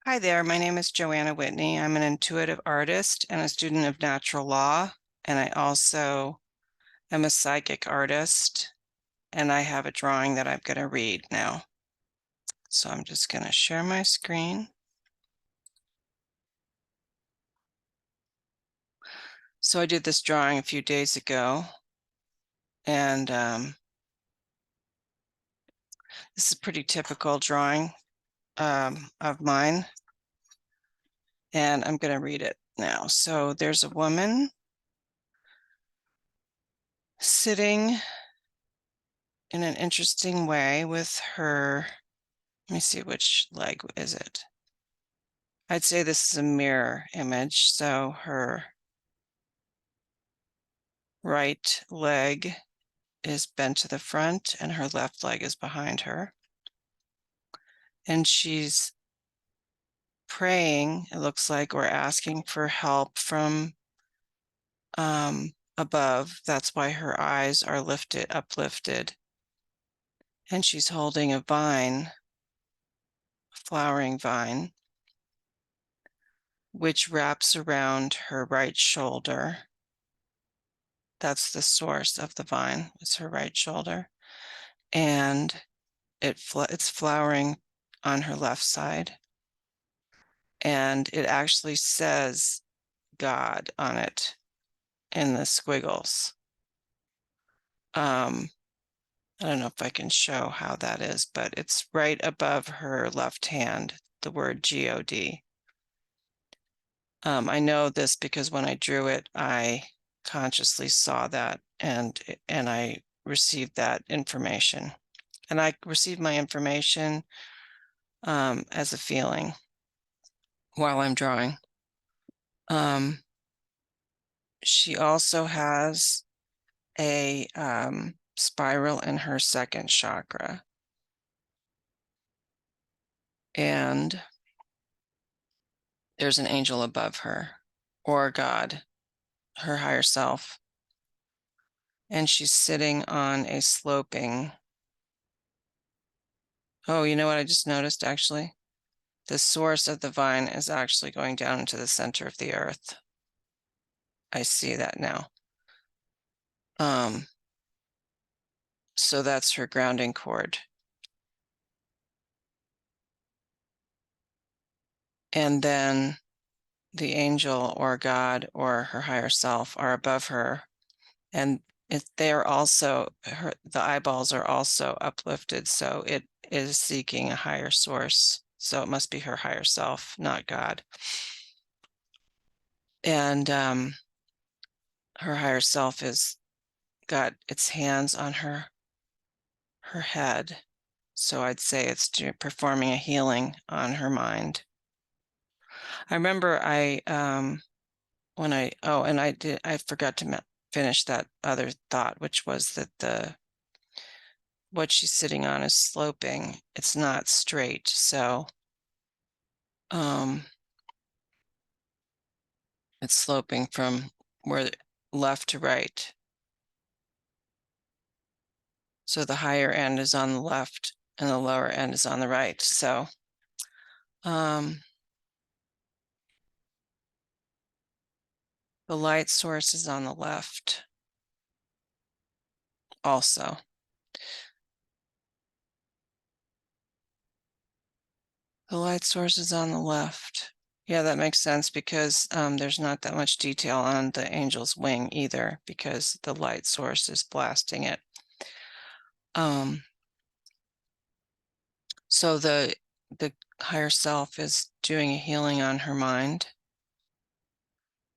Hi there, my name is Joanna Whitney. I'm an intuitive artist and a student of natural law, and I also am a psychic artist, and I have a drawing that I'm going to read now. So I'm just going to share my screen. So I did this drawing a few days ago, and this is a pretty typical drawing of mine, and I'm going to read it now. So there's a woman sitting in an interesting way with her, let me see, which leg is it? I'd say this is a mirror image. So her right leg is bent to the front and her left leg is behind her. And she's praying, it looks like, or asking for help from above. That's why her eyes are uplifted. And she's holding a vine, a flowering vine, which wraps around her right shoulder. That's the source of the vine, it's her right shoulder. And it's flowering on her left side. And it actually says God on it in the squiggles. I don't know if I can show how that is, but it's right above her left hand, the word God. I know this because when I drew it, I consciously saw that and I received that information. And I received my information as a feeling while I'm drawing. She also has a spiral in her second chakra. And there's an angel above her, or God, her higher self. And she's sitting on a sloping. Oh, you know what I just noticed actually? The source of the vine is actually going down into the center of the earth. I see that now. So that's her grounding cord. And then the angel or God or her higher self are above her. And they are also, the eyeballs are also uplifted. So it is seeking a higher source. So it must be her higher self, not God. And her higher self has got its hands on her head. So I'd say it's performing a healing on her mind. I remember I forgot to finish that other thought, which was that what she's sitting on is sloping. It's not straight. So it's sloping from left to right. So the higher end is on the left and the lower end is on the right. So the light source is on the left also. The light source is on the left. Yeah, that makes sense because there's not that much detail on the angel's wing either because the light source is blasting it. So the higher self is doing a healing on her mind.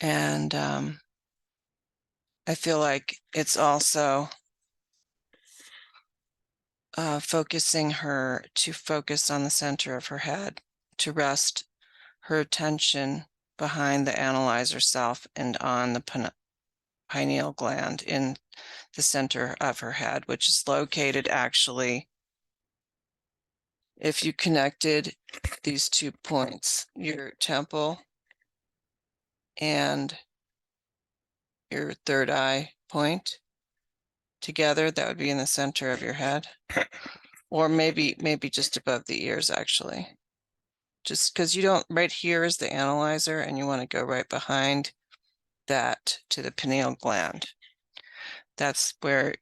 And I feel like it's also focusing her to focus on the center of her head, to rest her attention behind the analyzer self and on the pineal gland in the center of her head, which is located actually, if you connected these 2 points, your temple and your third eye point together, that would be in the center of your head, or maybe just above the ears actually. just because you don't, right here is the analyzer, and you want to go right behind that to the pineal gland. That's where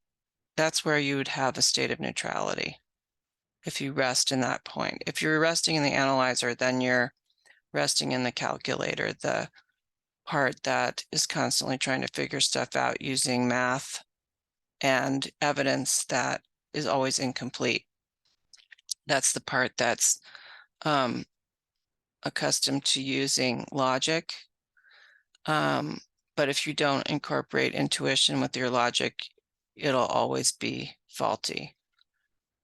you would have a state of neutrality if you rest in that point. If you're resting in the analyzer, then you're resting in the calculator, the part that is constantly trying to figure stuff out using math and evidence that is always incomplete. That's the part that's accustomed to using logic. But if you don't incorporate intuition with your logic, it'll always be faulty.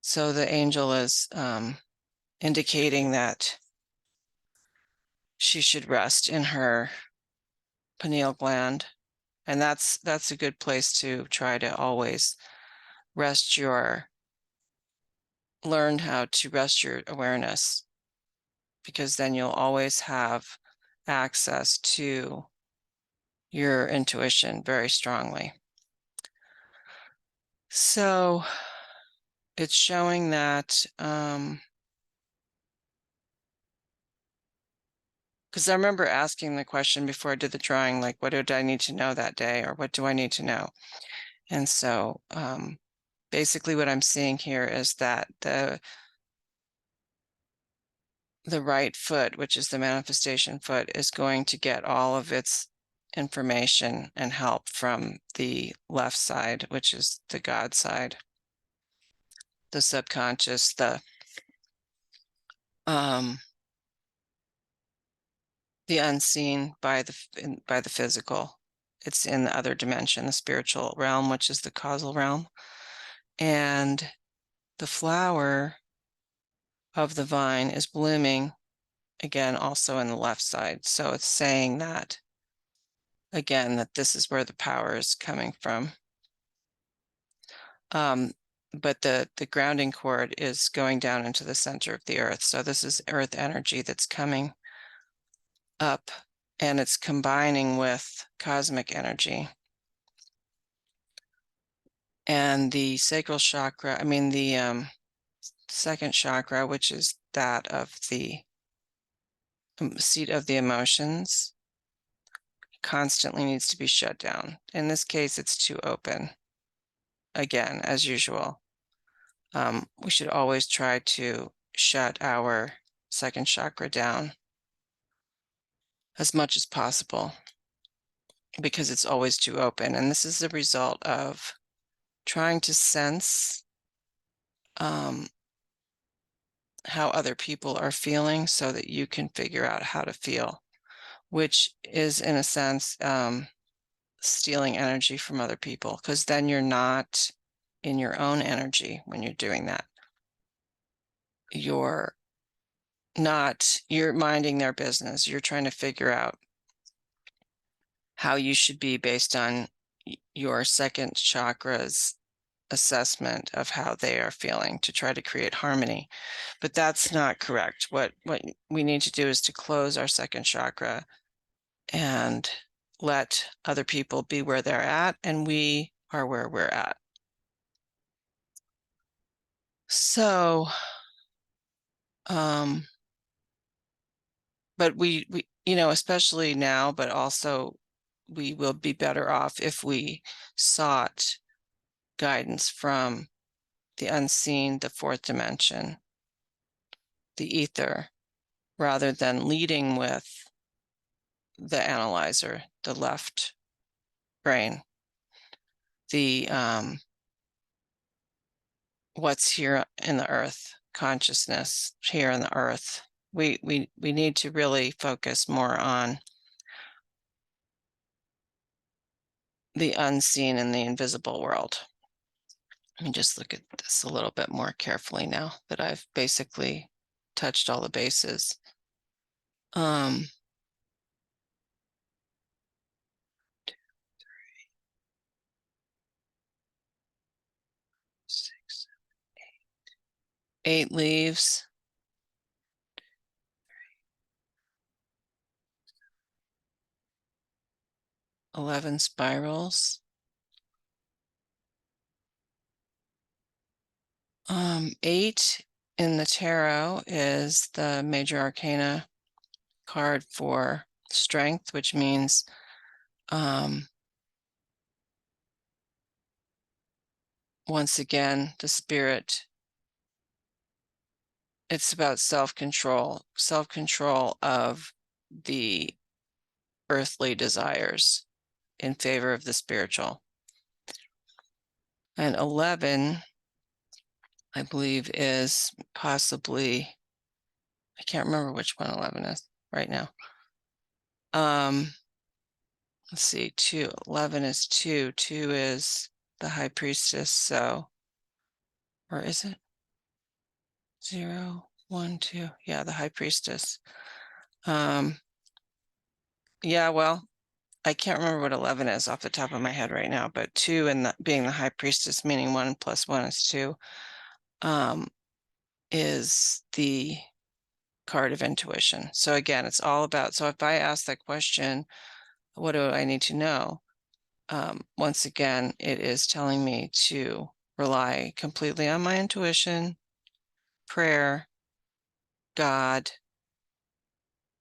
So the angel is indicating that she should rest in her pineal gland. And that's a good place to try to always learn how to rest your awareness, because then you'll always have access to your intuition very strongly. So it's showing that, because I remember asking the question before I did the drawing, like, what did I need to know that day, or what do I need to know? And so basically what I'm seeing here is that the right foot, which is the manifestation foot, is going to get all of its information and help from the left side, which is the God side, the subconscious, the unseen by the physical. It's in the other dimension, the spiritual realm, which is the causal realm. And the flower of the vine is blooming again, also in the left side. So it's saying that, again, that this is where the power is coming from. But the grounding cord is going down into the center of the earth. So this is earth energy that's coming up, and it's combining with cosmic energy. And the sacral chakra, the second chakra, which is that of the seat of the emotions, constantly needs to be shut down. In this case, it's too open. Again, as usual, we should always try to shut our second chakra down as much as possible, because it's always too open. And this is the result of trying to sense how other people are feeling so that you can figure out how to feel, which is, in a sense, stealing energy from other people, because then you're not in your own energy when you're doing that. You're minding their business. You're trying to figure out how you should be based on your second chakra's assessment of how they are feeling, to try to create harmony. But that's not correct. What we need to do is to close our second chakra and let other people be where they're at, and we are where we're at. So, but we, especially now, but also we will be better off if we sought guidance from the unseen, the fourth dimension, the ether, rather than leading with the analyzer, the left brain, the what's here in the earth, consciousness here in the earth. We need to really focus more on the unseen and the invisible world. Let me just look at this a little bit more carefully now that I've basically touched all the bases. 6, 8 leaves. 11 spirals. 8 in the tarot is the major arcana card for strength, which means once again, the spirit, it's about self-control of the earthly desires in favor of the spiritual. And 11, I believe, is possibly, I can't remember which one 11 is right now. Let's see, 2, 11 is 2, 2 is the high priestess, so, or is it 0, 1, 2? Yeah, the high priestess. Yeah, well, I can't remember what 11 is off the top of my head right now, but 2 and being the high priestess, meaning 1 plus 1 is 2, is the card of intuition. So again, it's all about, so if I ask that question, what do I need to know? Once again, it is telling me to rely completely on my intuition, prayer, God,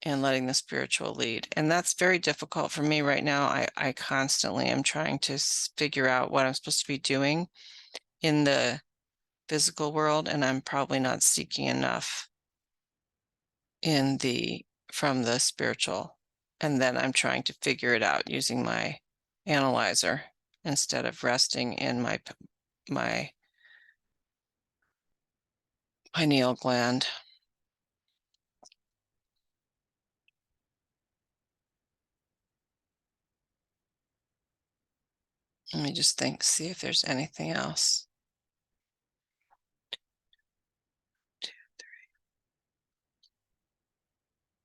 and letting the spiritual lead. And that's very difficult for me right now. I constantly am trying to figure out what I'm supposed to be doing in the physical world, and I'm probably not seeking enough from the spiritual. And then I'm trying to figure it out using my analyzer instead of resting in my pineal gland. Let me just see if there's anything else. 2,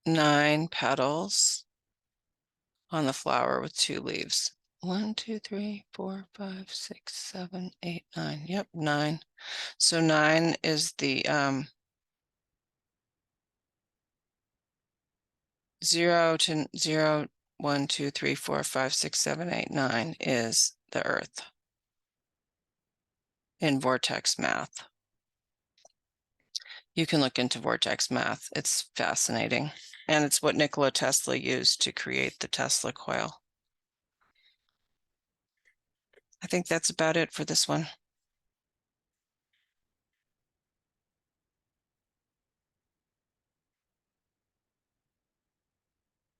3. 9 petals on the flower with 2 leaves. 1, 2, 3, 4, 5, 6, 7, 8, 9. Yep, 9. So 9 is the 0 to 0, 1, 2, 3, 4, 5, 6, 7, 8, 9 is the earth in vortex math. You can look into vortex math. It's fascinating. And it's what Nikola Tesla used to create the Tesla coil. I think that's about it for this one.